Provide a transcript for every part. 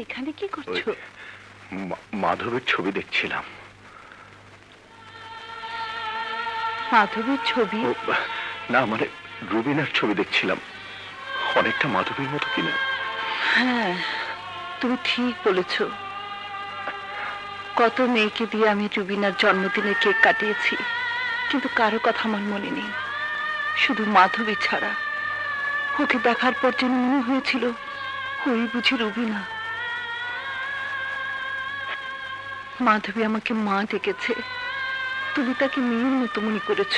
এখানে কি করছো? মাধবের ছবি দেখছিলাম। মাধবীর ছবি? না, মানে রুবিনার ছবি দেখছিলাম। অনেকটা মাধবীর মতো কিনা। হ্যাঁ, তুমি ঠিক বলেছ। কত মেয়েকে দিয়ে আমি রুবিনার জন্মদিনে কেক কাটিয়েছি, কিন্তু কারো কথা আমার মনে নেই, শুধু মাধবী ছাড়া। ওকে দেখার পর যেন মনে হয়েছিল ওই বুঝি রুবিনা। মাধবী আমাকে মা ডেকেছে, তুমি তাকে মেয়ের মতো মনে করেছ।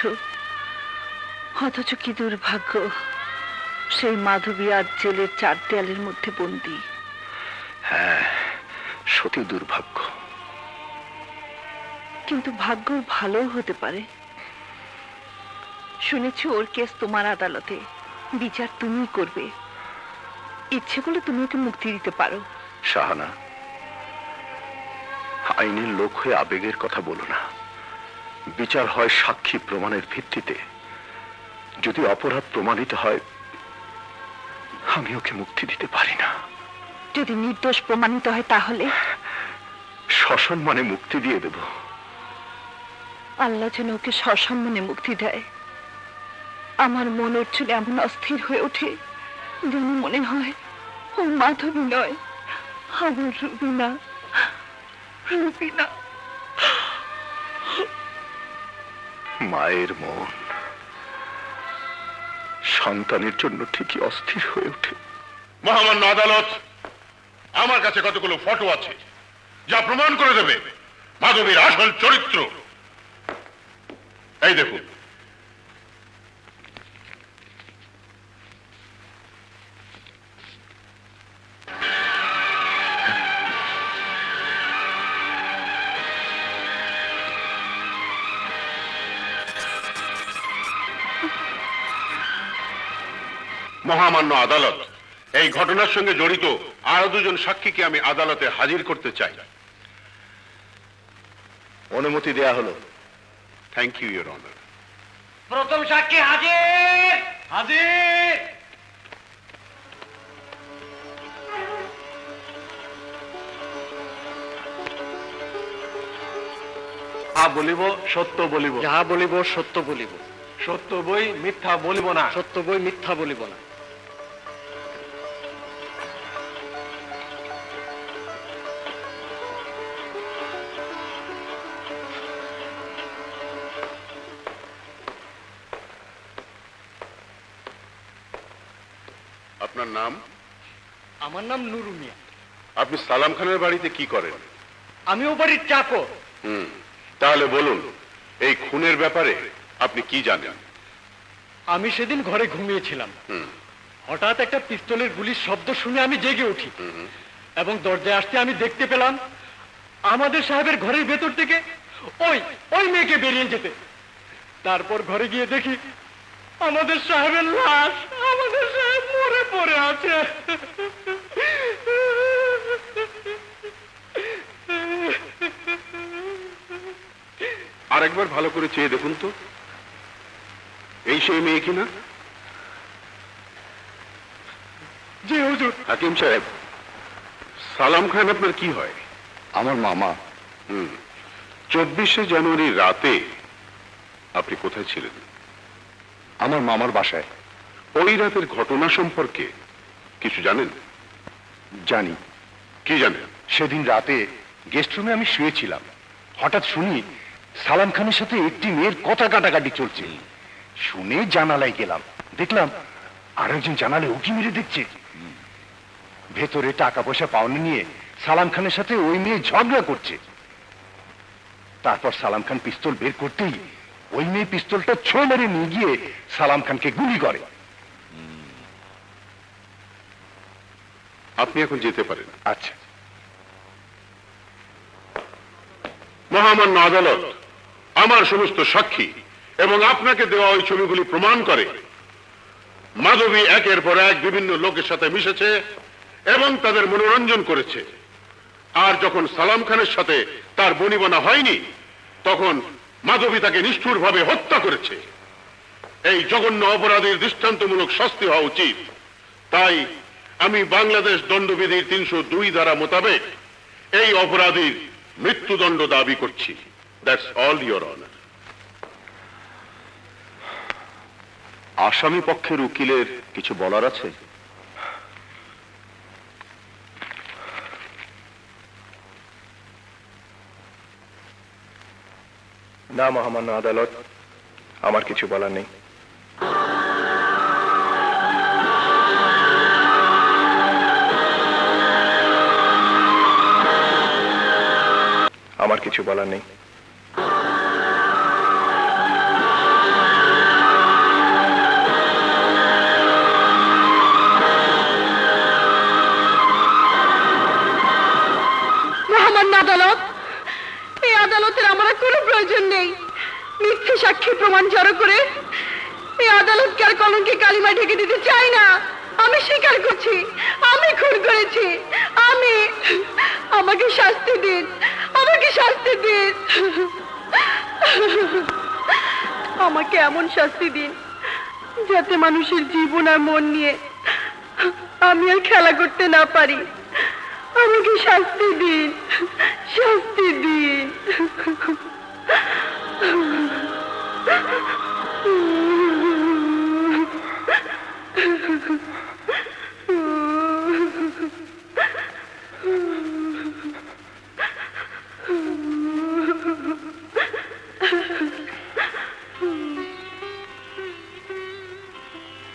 অথচ কি দুর্ভাগ্য, সেই মাধবী আজ জেলের 4 দেয়ালের মধ্যে বন্দী। হ্যাঁ, সত্যি দুর্ভাগ্য। কিন্তু ভাগ্য ভালো হতে পারে। শুনেছি ওর কেস তোমার আদালতে, বিচার তুমিই করবে। ইচ্ছে করলে তুমি ওকে মুক্তি দিতে পারো। শাহানা, আইনের লোক হয়ে আবেগের কথা বলো না। বিচার হয় সাক্ষী প্রমাণের ভিত্তিতে। যদি অপরাধ প্রমাণিত হয়, আমি ওকে মুক্তি দিতে পারি না। যদি নির্দোষ প্রমাণিত হয় তাহলে? সসম্মানে মুক্তি দিয়ে দেব। আল্লাহ যেন ওকে সসম্মানে মুক্তি দেয়। আমার মন ওর চলে এমন অস্থির হয়ে ওঠে যেন মনে হয় ও মাধবী নয়, আমার রুবিনা। রুবিনা। মায়ের মন সন্তানের জন্য ঠিকই অস্থির হয়ে ওঠে। মহামান্য আদালত, আমার কাছে কতগুলো ফটো আছে যা প্রমাণ করে দেবে মাধবীর আসল চরিত্র। এই দেখুন। মহামান্য আদালত, এই ঘটনার সঙ্গে জড়িত আরো 2 জন সাক্ষীকে আমি আদালতে হাজির করতে চাই। অনুমতি দেয়া হলো। Thank you, your honour. প্রথম সাক্ষী হাজির। হাজির। যা বলিব সত্য বলিব, যাহা বলিব সত্য বলিব, সত্য বই মিথ্যা বলিব না। সত্য বই মিথ্যা বলিব না। আপনার নাম? আমার নাম নুরু মিয়া। আপনি সালাম খানের বাড়িতে কি করেন? আমি ও বাড়ির চাকর। তাহলে বলুন, এই খুনের ব্যাপারে আপনি কি জানেন? আমি সেদিন ঘরে ঘুমিয়েছিলাম। হঠাৎ একটা পিস্তলের গুলির শব্দ শুনে আমি জেগে উঠি এবং দরজায় আসতে আমি দেখতে পেলাম আমাদের সাহেবের ঘরের ভেতর থেকে ওই ওই মেয়েকে বেরিয়ে যেতে। তারপর ঘরে গিয়ে দেখি আমাদের সাহেবের লাশ, আমাদের সাহেব মরে পড়ে আছে। আরেকবার ভালো করে চেয়ে দেখুন তো, এই সেই মেয়ে কিনা? জি হুজুর। হাকিম সাহেব, সালাম খান আপনার কি হয়? আমার মামা। 24শে জানুয়ারি রাতে আপনি কোথায় ছিলেন? আমার মামার বাসায়। ওই রাতের ঘটনা সম্পর্কে কিছু জানেন? জানি। কি জানেন? সেদিন রাতে গেস্ট রুমে আমি শুয়েছিলাম। হঠাৎ শুনি সালাম খানের সাথে একটি মেয়ের কথা কাটাকাটি চলছে। শুনে জানালায় গেলাম, দেখলাম আরেকজন জানালে উঁকি মেরে দেখছে। ভেতরে টাকা পয়সা পাওনা নিয়ে সালাম খানের সাথে ওই মেয়ে ঝগড়া করছে। তারপর সালাম খান পিস্তল বের করতেই ওই মেয়ে পিস্তলটা ছো মেরে নিয়ে গিয়ে সালাম খানকে গুলি করে। আপনি এখন যেতে পারেন। আচ্ছা। মহামান্য আদালত, আমার সমস্ত সাক্ষী এবং আপনাকে দেওয়া ওই ছবিগুলি প্রমাণ করে মাধবী একের পর এক বিভিন্ন লোকের সাথে মিশেছে এবং তাদের মনোরঞ্জন করেছে। আর যখন সালাম খানের সাথে তার বনিবনা হয়নি, তখন মাধবী তাকে নিষ্ঠুরভাবে হত্যা করেছে। এই জঘন্য অপরাধীর দৃষ্টান্তমূলক শাস্তি হওয়া উচিত। তাই আমি বাংলাদেশ দণ্ডবিধির 302 ধারা মোতাবেক এই অপরাধীর মৃত্যুদণ্ড দাবি করছি। That's all your honour. আসামি পক্ষের উকিলের কিছু বলার আছে? না মহামান্য আদালত, আমার কিছু বলার নেই। আমার কিছু বলার নেই। মহামান্য আদালত, এই আদালতের আমার আর কোনো প্রয়োজন নেই। মিথ্যে সাক্ষী প্রমাণ জড়ো করে এই আদালতকে আর কলঙ্কে কালিমা ঢেকে দিতে চাই না। আমি স্বীকার করছি, আমি খুন করেছি। আমাকে শাস্তি দিন, আমাকে শাস্তি দিন। আমাকে এমন শাস্তি দিন যাতে মানুষের জীবন আর মন নিয়ে আমি আর খেলা করতে না পারি। আমাকে শাস্তি দিন, শাস্তি দিন।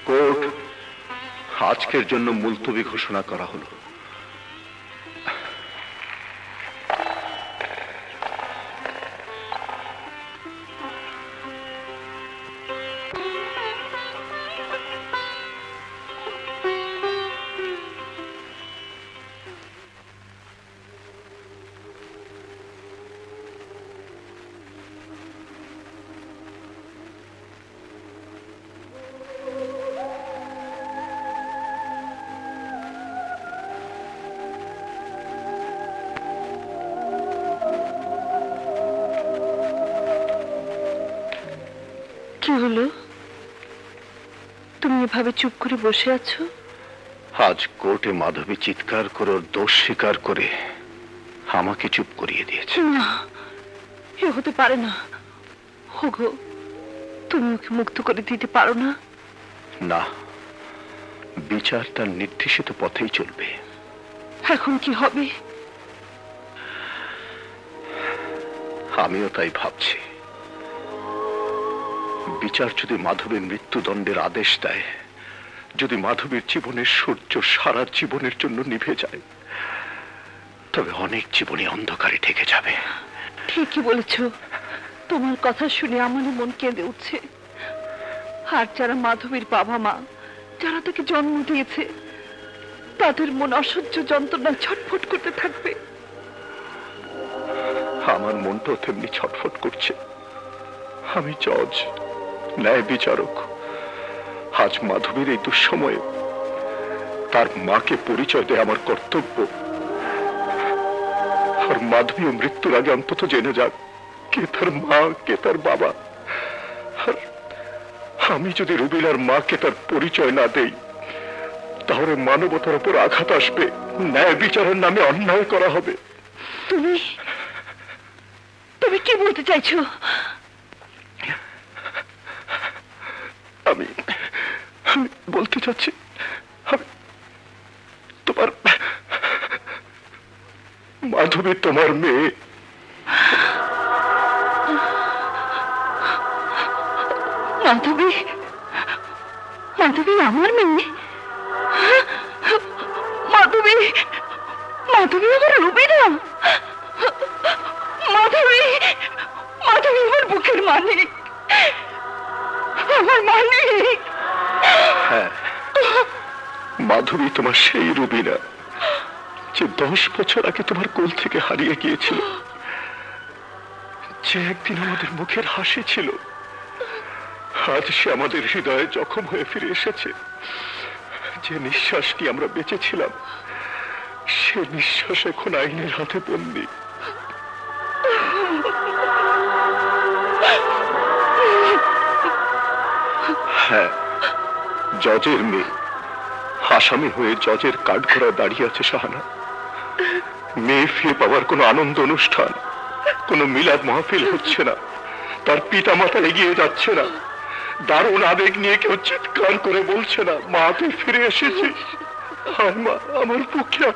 কোর্ট আজকের জন্য মুলতবি ঘোষণা করা হলো। কি হলো? তুমি এভাবে চুপ করে বসে আছো? আজ কোর্টে মাধবী চিৎকার করে ওর দোষ স্বীকার করে আমাকে চুপ করিয়ে দিয়েছে। না, এ হতে পারে না। হোগো, তুমি ওকে মুক্ত করে দিতে পারো না? না, বিচার তার নির্দেশিত পথেই চলবে। এখন কি হবে? আমিও তাই ভাবছি। বিচার যদি মাধবীর মৃত্যুদণ্ডের আদেশ দেয়, যদি মাধবীর জীবনের সূর্য সারা জীবনের জন্য নিভে যায়, তবে অনেক জীবনে অন্ধকারে ঢেকে যাবে। ঠিকই বলেছ। তোমার কথা শুনে আমার মন কেঁদে উঠছে। আর যারা মাধবীর বাবা মা, যারা তাকে জন্ম দিয়েছে, তাদের মন অসহ্য যন্ত্রণা ছটফট করতে থাকবে। আমার মনটাও তেমনি ছটফট করছে। আমি জজ, ন্যায় বিচারক। আজ মাধবীর এই দুঃসময়ে তার মাকে পরিচয় দেয় আমার কর্তব্য। আর মাধবীও মৃত্যুর আগে অন্তত জেনে যাক কে তার মা, কে তার বাবা। আর আমি যদি রুবিলার মাকে তার পরিচয় না দেই, তাহলে মানবতার উপর আঘাত আসবে, ন্যায় বিচারের নামে অন্যায় করা হবে। তুমি তুমি কি বলতে চাইছো? আমি বলতে চাচ্ছি, তোমার মাধবী তোমার মেয়ে। মাধবী? মাধবী আমার মেয়ে? মাধবী? মাধবী আমার রুবিনা? মাধবী? মাধবী আমার বুকের মালিক, আমার মালিক। হ্যাঁ, মাধবী তোমার সেই রুবিনা যে 10 বছর আগে তোমার কোল থেকে হারিয়ে গিয়েছিল, যে একদিন আমাদের মুখের হাসি ছিল। আজ সে আমাদের হৃদয়ে জখম হয়ে ফিরে এসেছে। যে নিঃশ্বাস নিয়ে আমরা বেঁচেছিলাম, সে নিঃশ্বাস এখন আইনের হাতে বন্দী। হ্যাঁ, জজের মেয়ে, আসামি হয়ে জজের কাঠগড়ায় দাঁড়িয়ে আছে শাহানা। মেয়ে ফিরে পাওয়ার কোনো আনন্দ অনুষ্ঠান, কোনো মিলাদ মাহফিল হচ্ছে না, তার পিতা মাতা এগিয়ে যাচ্ছে না, দারুণ আবেগ নিয়ে কেউ চিৎকার করে বলছে না, মা তুই ফিরে এসেছিস। হায় মা, আমার পক্ষে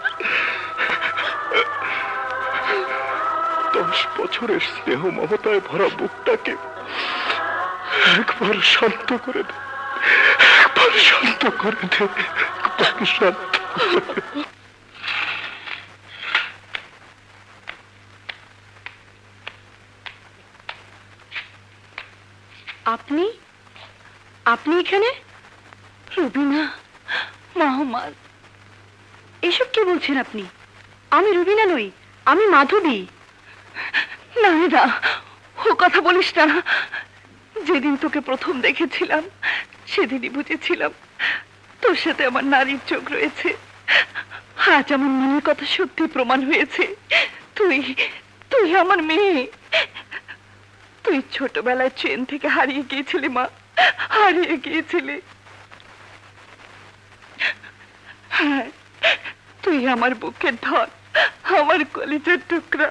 10 বছরের স্নেহ মমতায় ভরা বুকটাকে একবার শান্ত করে দে, একবার শান্ত করে দে, একবার শান্ত করে দে। আপনি আপনি এখানে? রুবিনা, মোহাম্মদ, এসব কি বলছেন আপনি? আমি রুবিনা নই, আমি মাধবী। না না, ও কথা বলিস না। যেদিন তোকে প্রথম দেখেছিলাম সেদিনই বুঝেছিলাম তোর সাথে আমার নারীর চোখ রয়েছে। আজ আমার মনের কথা সত্যি প্রমাণ হয়েছে। তুই তুই আমার মেয়ে। তুই ছোটবেলায় ট্রেন থেকে হারিয়ে গিয়েছিলি মা, হারিয়ে গিয়েছিলি। হ্যাঁ, তুই আমার বুকের ধর, আমার কলিজার টুকরা।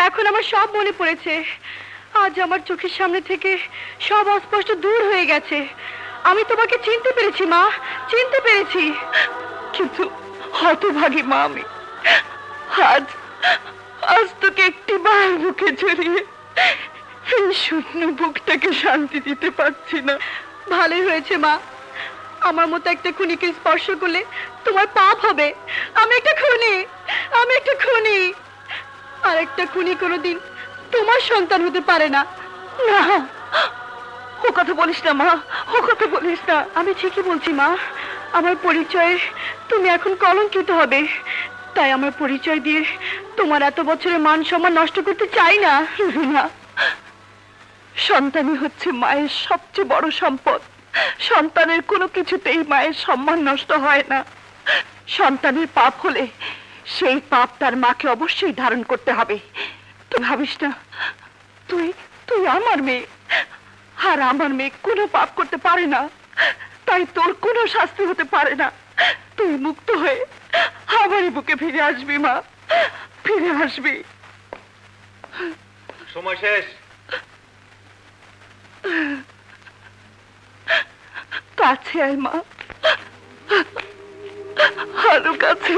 এখন আমার সব মনে পড়েছে। আজ আমার চোখের সামনে থেকে সব অস্পষ্ট দূর হয়ে গেছে। আমি তোমাকে চিনতে পেরেছি মা, চিনতে পেরেছি। কিন্তু হতভাগী মা আমি। আজ আজ তোকে একটি বার বুকে জড়িয়ে এই শূন্য বুকটাকে শান্তি দিতে পারছি না। ভালোই হয়েছে মা, আমার মতো একটা খুনিকে স্পর্শ করলে তোমার পাপ হবে। আমি একটা খুনি, আমি একটা খুনি। আর একটা খুনি কোনোদিন তোমার সন্তান হতে পারে না। না, ও কথা বলিস না মা, ও কথা বলিস না। আমি ঠিকই বলছি মা, আমার পরিচয়ে তুমি এখন কলঙ্কিত হবে। তাই আমার পরিচয় দিয়ে তোমার এত বছরের মান সম্মান নষ্ট করতে চাই না। না, সন্তানই হচ্ছে মায়ের সবচেয়ে বড় সম্পদ। সন্তানের কোনো কিছুতেই মায়ের সম্মান নষ্ট হয় না। সন্তানের পাপ হলে সেই পাপ তার মাকে অবশ্যই ধারণ করতে হবে। তুই ভাবিস না, তুই তুই আমার মেয়ে, আর আমার মেয়ে কোনো পাপ করতে পারে না। তাই তোর কোনো শাস্তি হতে পারে না। তুই মুক্ত হয়ে আমারই বুকে ফিরে আসবি মা, ফিরে আসবি। সময় শেষ। কাছে আয় মা, আরো কাছে।